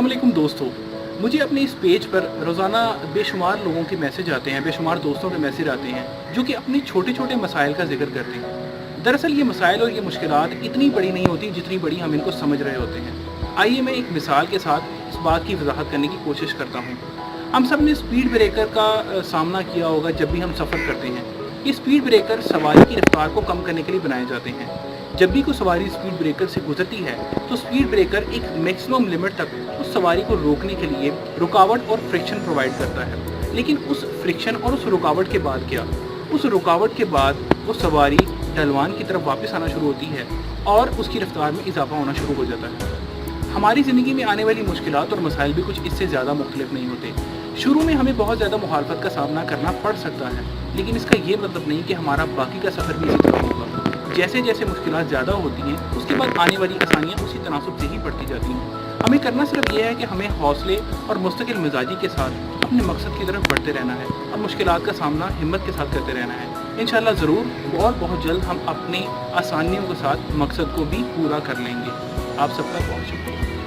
अस्सलाम वालेकुम दोस्तों, मुझे अपने इस पेज पर रोज़ाना बेशुमार लोगों के मैसेज आते हैं, बेशुमार दोस्तों के मैसेज आते हैं जो कि अपने छोटे-छोटे मसाइल का ज़िक्र करते हैं। दरअसल ये मसाइल और ये मुश्किलात इतनी बड़ी नहीं होती जितनी बड़ी हम इनको समझ रहे होते हैं। आइए मैं एक मिसाल के साथ इस बात की वज़ाहत करने की कोशिश करता हूँ। हम सब ने स्पीड ब्रेकर का सामना किया होगा जब भी हम सफ़र करते हैं। ये स्पीड ब्रेकर सवारी की रफ्तार को कम करने के लिए बनाए जाते हैं। जब भी कोई सवारी स्पीड ब्रेकर से गुजरती है तो स्पीड ब्रेकर एक मैक्सिमम लिमिट तक उस सवारी को रोकने के लिए रुकावट और फ्रिक्शन प्रोवाइड करता है। लेकिन उस फ्रिक्शन और उस रुकावट के बाद क्या? उस रुकावट के बाद वो सवारी ढलवान की तरफ वापस आना शुरू होती है और उसकी रफ्तार में इजाफा होना शुरू हो जाता है। हमारी ज़िंदगी में आने वाली मुश्किलात और मसाइल भी कुछ इससे ज़्यादा मुख्तलिफ नहीं होते। शुरू में हमें बहुत ज़्यादा मुखालफत का सामना करना पड़ सकता है, लेकिन इसका ये मतलब नहीं कि हमारा बाकी का सफ़र भी इसी तरह होगा। जैसे जैसे मुश्किलात ज़्यादा होती हैं उसके बाद आने वाली आसानियाँ उसी तनासुब से ही बढ़ती जाती हैं। हमें करना सिर्फ ये है कि हमें हौसले और मुस्तकिल मिजाजी के साथ अपने मकसद की तरफ बढ़ते रहना है और मुश्किलात का सामना हिम्मत के साथ करते रहना है। इंशाअल्लाह ज़रूर और बहुत जल्द हम अपनी आसानियों के साथ मकसद को भी पूरा कर लेंगे। आप सबका बहुत शुक्रिया।